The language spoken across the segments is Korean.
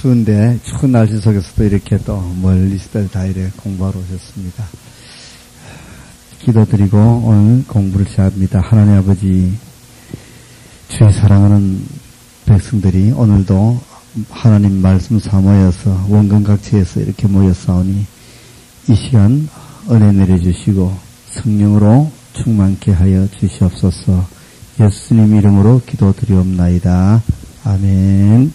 추운데 추운 날씨 속에서도 이렇게 또 멀리서들 다 이렇게 공부하러 오셨습니다. 기도드리고 오늘 공부를 시작합니다. 하나님 아버지, 주의 사랑하는 백성들이 오늘도 하나님 말씀 사모여서 원근각지에서 이렇게 모였사오니 이 시간 은혜 내려주시고 성령으로 충만케 하여 주시옵소서. 예수님 이름으로 기도드리옵나이다. 아멘.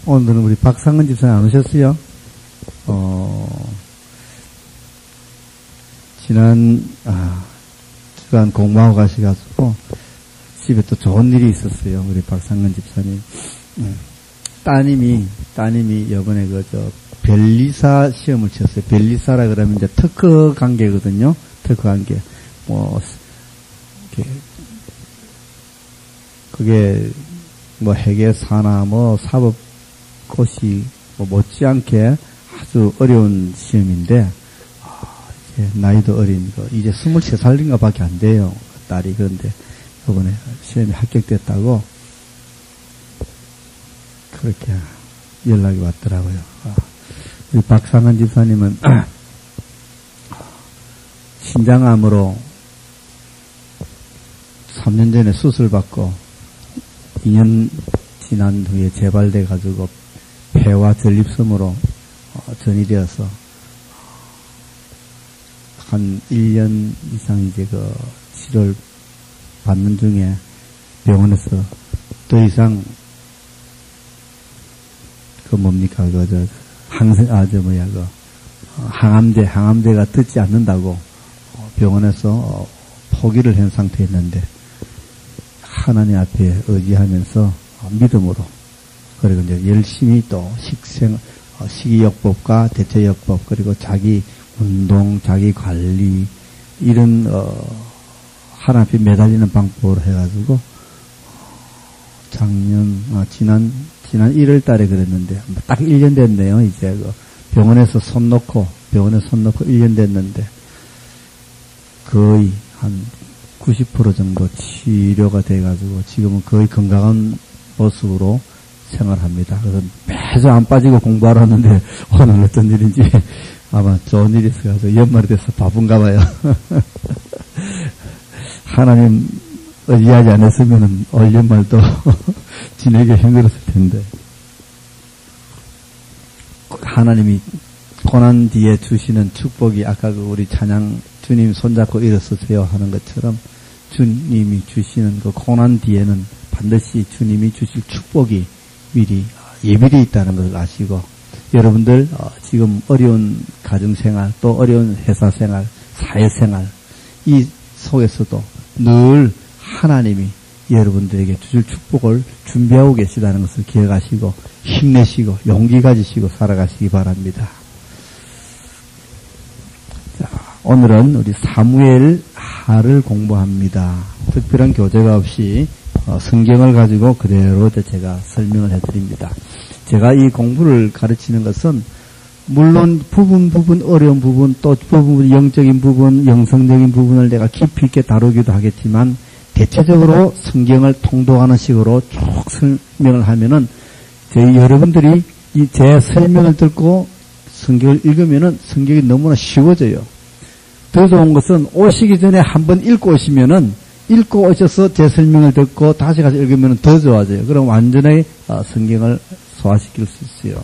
오늘은 우리 박상근 집사님 안 오셨어요? 지난 주간 공부하고 가셔가지고 집에 또 좋은 일이 있었어요. 우리 박상근 집사님. 따님이 이번에 변리사 시험을 쳤어요. 변리사라 그러면 이제 특허 관계거든요. 특허 관계. 그게 회계사나 사법고시 못지않게 아주 어려운 시험인데, 이제 나이도 어린 이제 23살인가 밖에 안 돼요. 딸이. 그런데 이번에 시험에 합격됐다고 그렇게 연락이 왔더라고요. 우리 박상한 집사님은 신장암으로 3년 전에 수술받고 2년 지난 후에 재발돼가지고 폐와 전립선으로 전이되어서 한 1년 이상 이제 치료를 받는 중에 병원에서 더 이상 항암제가 듣지 않는다고 병원에서 포기를 한 상태였는데 하나님 앞에 의지하면서 믿음으로 그리고 이제 열심히 또 식이요법과 대체요법 그리고 자기 운동, 자기 관리 이런 하나님 앞에 매달리는 방법으로 해가지고 지난 1월 달에 그랬는데 딱 1년 됐네요. 이제 병원에 손 놓고 1년 됐는데 거의 한 90% 정도 치료가 돼가지고 지금은 거의 건강한 모습으로 생활합니다. 그래서 매주 안 빠지고 공부하러 왔는데 오늘 어떤 일인지 아마 좋은 일이 있어서 연말이 돼서 바쁜가 봐요. 하나님 의지하지 않았으면 올 연말도 지내기 힘들었을 텐데 하나님이 고난 뒤에 주시는 축복이 아까 우리 찬양 주님 손잡고 일어서세요 하는 것처럼 주님이 주시는 그 고난 뒤에는 반드시 주님이 주실 축복이 미리 예비되어 있다는 것을 아시고 여러분들 지금 어려운 가정생활 또 어려운 회사생활 사회생활 이 속에서도 늘 하나님이 여러분들에게 주실 축복을 준비하고 계시다는 것을 기억하시고 힘내시고 용기 가지시고 살아가시기 바랍니다. 자, 오늘은 우리 사무엘 하를 공부합니다. 특별한 교재가 없이 성경을 가지고 그대로 제가 설명을 해드립니다. 제가 이 공부를 가르치는 것은 물론 부분 어려운 부분 또 부분 영적인 부분 영성적인 부분을 내가 깊이 있게 다루기도 하겠지만 대체적으로 성경을 통독하는 식으로 쭉 설명을 하면은 여러분들이 제 설명을 듣고 성경을 읽으면은 성경이 너무나 쉬워져요. 더 좋은 것은 오시기 전에 한번 읽고 오시면은 읽고 오셔서 제 설명을 듣고 다시 가서 읽으면 더 좋아져요. 그럼 완전히 성경을 소화시킬 수 있어요.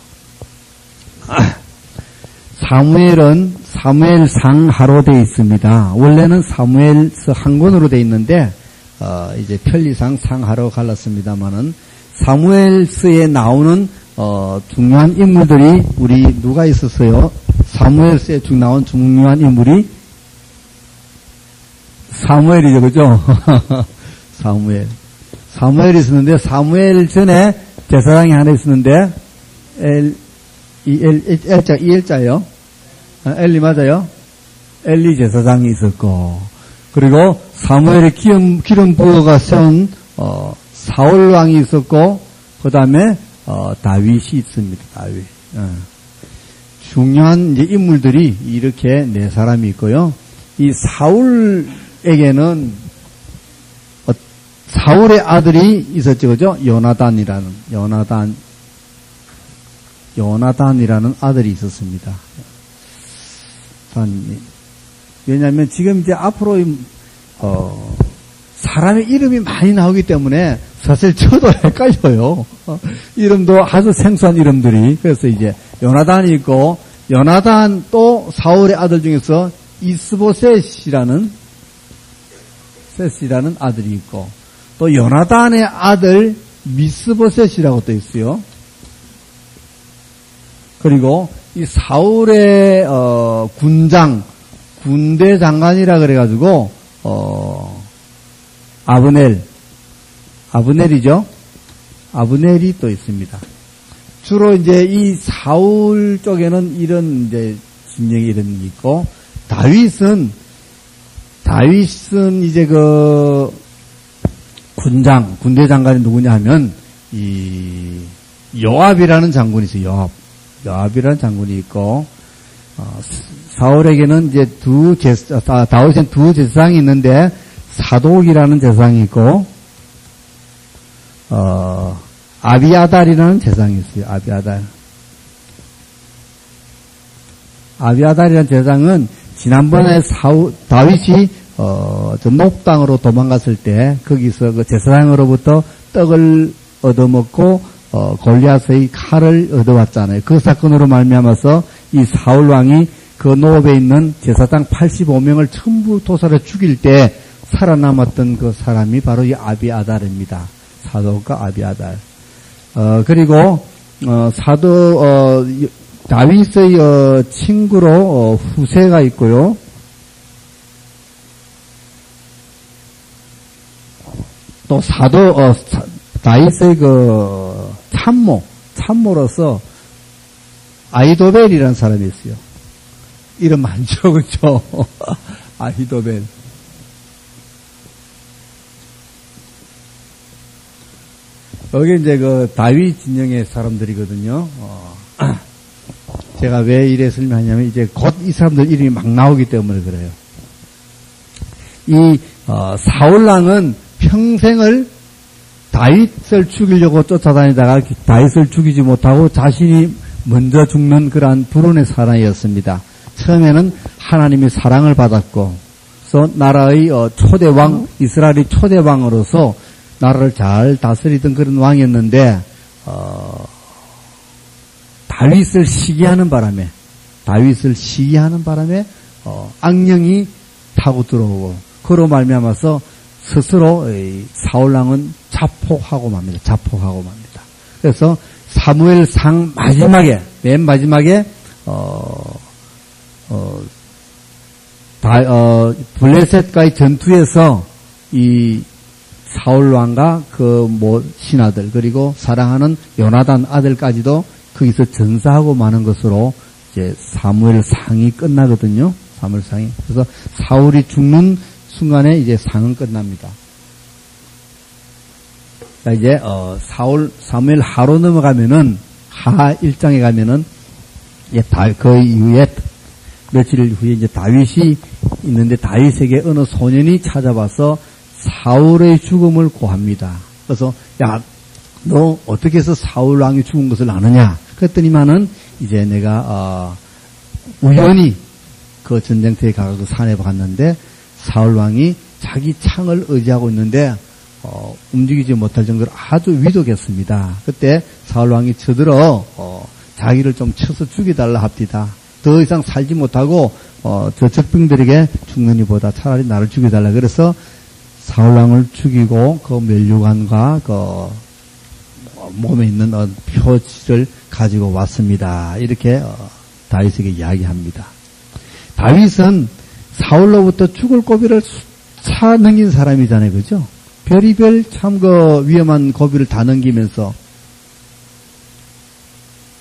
사무엘은 사무엘상하로 되어 있습니다. 원래는 사무엘서 한 권으로 되어 있는데 이제 편리상 상하로 갈랐습니다만은 사무엘서에 나오는 중요한 인물들이 우리 누가 있었어요? 사무엘서에 나온 중요한 인물이 사무엘이죠, 그죠? 사무엘이 있었는데 사무엘 전에 제사장이 하나 있었는데 엘자요? 엘리 맞아요? 엘리 제사장이 있었고 그리고 사무엘의 기름 부어가 세운 사울 왕이 있었고 그 다음에 다윗이 있습니다. 다윗. 중요한 이제 인물들이 이렇게 네 사람이 있고요. 이 사울에게는 사울의 아들이 있었죠, 그죠? 요나단이라는 아들이 있었습니다. 왜냐하면 지금 이제 앞으로 사람의 이름이 많이 나오기 때문에 사실 저도 헷갈려요. 이름도 아주 생소한 이름들이. 그래서 이제 요나단이 있고, 요나단 또 사울의 아들 중에서 이스보셋이라는 아들이 있고, 또 요나단의 아들 미스보셋이라고 또 있어요. 그리고 이 사울의 군대 장관이라 그래가지고 아브넬이죠. 아브넬이 또 있습니다. 주로 이제 이 사울 쪽에는 이런 이제 진영이 이런 게 있고, 다윗은 이제 그 군대 장관이 누구냐 하면 이 요압이라는 장군이 있어요. 요압이라는 장군이 있고, 사울에게는 이제 다윗은 두 제사장이 있는데 사독이라는 제사장이 있고, 아비아달이라는 제사장이 있어요. 아비아달이라는 제사장은 지난번에 다윗이 저 녹당으로 도망갔을 때 거기서 그 제사장으로부터 떡을 얻어먹고 골리앗의 칼을 얻어왔잖아요. 그 사건으로 말미암아서 이 사울 왕이 그 노업에 있는 제사장 85명을 전부 도살해 죽일 때 살아남았던 그 사람이 바로 이 아비아달입니다. 사독과 아비아달. 그리고 다윗의 친구로 후세가 있고요. 또 다윗의 그 참모로서 아히도벨이라는 사람이 있어요. 이름 많죠, 그렇죠? 아히도벨. 여기 이제 그 다윗 진영의 사람들이거든요. 제가 왜 이래 설명하냐면 이제 곧 이 사람들 이름이 막 나오기 때문에 그래요. 이 사울왕은 평생을 다윗을 죽이려고 쫓아다니다가 다윗을 죽이지 못하고 자신이 먼저 죽는 그러한 불운의 사람이었습니다. 처음에는 하나님의 사랑을 받았고, 그래서 나라의 초대왕, 이스라엘의 초대왕으로서 나라를 잘 다스리던 그런 왕이었는데, 다윗을 시기하는 바람에 악령이 타고 들어오고, 그로 말미암아서 스스로 사울왕은 자폭하고 맙니다. 그래서 사무엘상 맨 마지막에 블레셋과의 전투에서 이 사울왕과 그 신하들 그리고 사랑하는 요나단 아들까지도 거기서 전사하고 마는 것으로 이제 사무엘상이 끝나거든요. 사무엘상이. 그래서 사울이 죽는 순간에 이제 상은 끝납니다. 자, 이제 사무엘 하로 넘어가면은 하 1장에 가면은 그 이후에 며칠 후에 이제 다윗이 있는데 다윗에게 어느 소년이 찾아와서 사울의 죽음을 고합니다. 그래서 너 어떻게 해서 사울 왕이 죽은 것을 아느냐? 그랬더니만은 이제 내가 우연히 그 전쟁터에 가서 산에 갔는데 사울 왕이 자기 창을 의지하고 있는데 움직이지 못할 정도로 아주 위독했습니다. 그때 사울 왕이 쳐들어 자기를 좀 쳐서 죽여달라 합디다. 더 이상 살지 못하고 저 적병들에게 죽는 이보다 차라리 나를 죽여달라. 그래서 사울 왕을 죽이고 그 면류관과 그 몸에 있는 표지를 가지고 왔습니다. 이렇게 다윗에게 이야기합니다. 다윗은 사울로부터 죽을 고비를 차 넘긴 사람이잖아요, 그죠? 별의별 참 그 위험한 고비를 다 넘기면서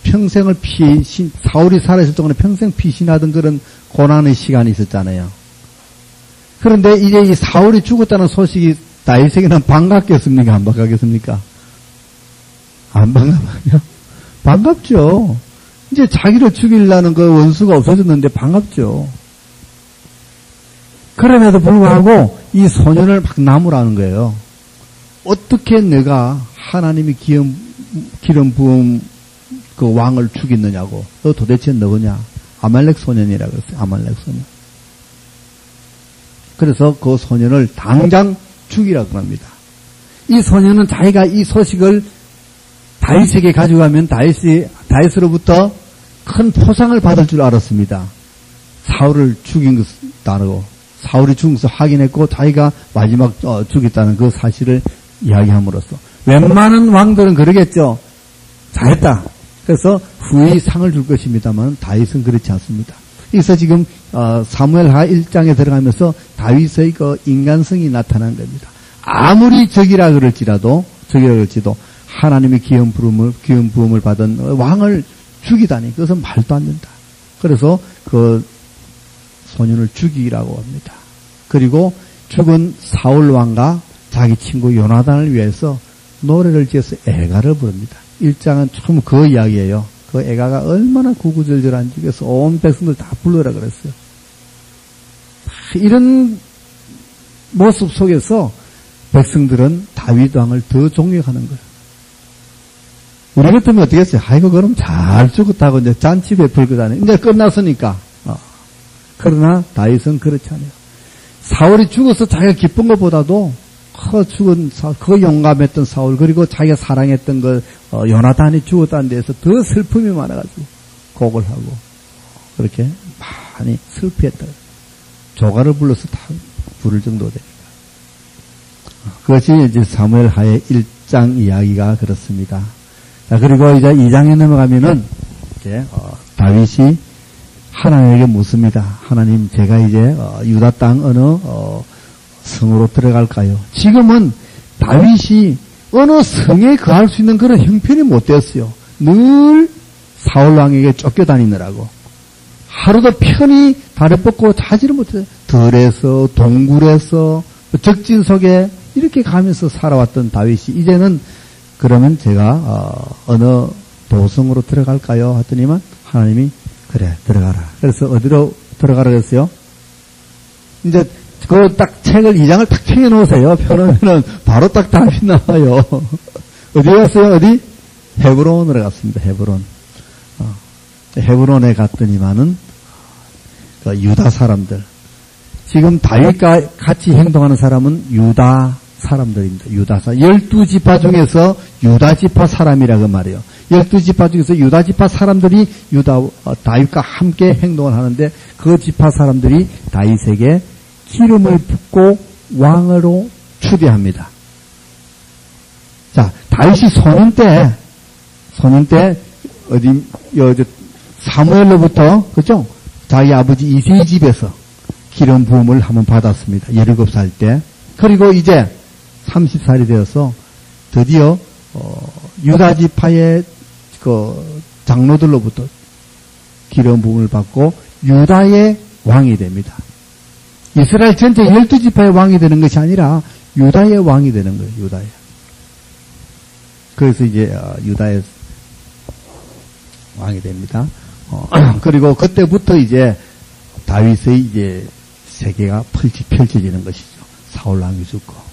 평생을 사울이 살아있을 동안에 평생 피신하던 그런 고난의 시간이 있었잖아요. 그런데 이제 이 사울이 죽었다는 소식이 다윗에게는 반갑겠습니까? 안 반갑겠습니까? 안 반갑냐? 반갑죠. 이제 자기를 죽이려는 그 원수가 없어졌는데 반갑죠. 그럼에도 불구하고 이 소년을 막 나무라는 거예요. 어떻게 내가 하나님이 기름 부음 그 왕을 죽였느냐고. 너 도대체 누구냐? 아말렉 소년이라고 했어요. 아말렉 소년. 그래서 그 소년을 당장 죽이라고 합니다. 이 소년은 자기가 이 소식을 다윗에게 가져가면 다윗으로부터 큰 포상을 받을 줄 알았습니다. 사울을 죽인 것을 따르고 사울이 죽은 것을 확인했고 자기가 마지막 죽였다는 그 사실을 이야기함으로써 웬만한 왕들은 그러겠죠. 잘했다. 그래서 후에 상을 줄 것입니다만 다윗은 그렇지 않습니다. 그래서 지금 사무엘하 1장에 들어가면서 다윗의 그 인간성이 나타난 겁니다. 아무리 적이라 그럴지도 하나님의 기름 부음을 받은 왕을 죽이다니 그것은 말도 안 된다. 그래서 그 소년을 죽이라고 합니다. 그리고 죽은 사울 왕과 자기 친구 요나단을 위해서 노래를 지어서 애가를 부릅니다. 1장은 처음 그 이야기예요. 그 애가가 얼마나 구구절절한지 그래서 온 백성들 다 불러라 그랬어요. 이런 모습 속에서 백성들은 다윗 왕을 더 존경하는 거예요. 우리 같으면 어떻게 했어요? 아이고 그럼 잘 죽었다고 이제 잔치 베풀고 다니. 이제 끝났으니까. 그러나 다윗은 그렇지 않아요. 사울이 죽어서 자기가 기쁜 것보다도 그 용감했던 사울 그리고 자기가 사랑했던 그 요나단이 죽었다는 데에서 더 슬픔이 많아가지고 곡을 하고 그렇게 많이 슬피했다. 조가를 불러서 다 부를 정도 되니까. 그것이 이제 사무엘하의 1장 이야기가 그렇습니다. 자, 그리고 이제 2장에 넘어가면은 이제 다윗이 하나님에게 묻습니다. 하나님, 제가 이제 유다 땅 어느 성으로 들어갈까요? 지금은 다윗이 어느 성에 거할 수 있는 그런 형편이 못 되었어요. 늘 사울 왕에게 쫓겨다니느라고. 하루도 편히 다리 뻗고 자지를 못해요. 들에서 동굴에서 적진 속에 이렇게 가면서 살아왔던 다윗이 이제는 그러면 제가 어느 도성으로 들어갈까요? 했더니만 하나님이 그래 들어가라. 그래서 어디로 들어가라 했어요? 이제 그 딱 책을 2장을 딱 챙겨 놓으세요. 펴놓으면 바로 딱 답이 나와요. 어디 갔어요? 어디? 헤브론으로 갔습니다. 헤브론. 헤브론에 갔더니만은 그 유다 사람들. 지금 다윗과 같이 행동하는 사람은 유다 사람들입니다. 유다사 12지파 중에서 유다지파 사람이라고 말해요. 12지파 중에서 유다지파 사람들이 다윗과 함께 행동을 하는데 그 지파 사람들이 다윗에게 기름을 붓고 왕으로 추대합니다. 자, 다윗이 소년 때 사무엘로부터 그죠? 자기 아버지 이새의 집에서 기름 부음을 한번 받았습니다. 17살 때. 그리고 이제 30살이 되어서 드디어 유다 지파의 그 장로들로부터 기름 부음을 받고 유다의 왕이 됩니다. 이스라엘 전체 12지파의 왕이 되는 것이 아니라 유다의 왕이 되는 거예요. 유다의. 그래서 이제 유다의 왕이 됩니다. 그리고 그때부터 이제 다윗의 이제 세계가 펼쳐지는 것이죠. 사울 왕이 죽고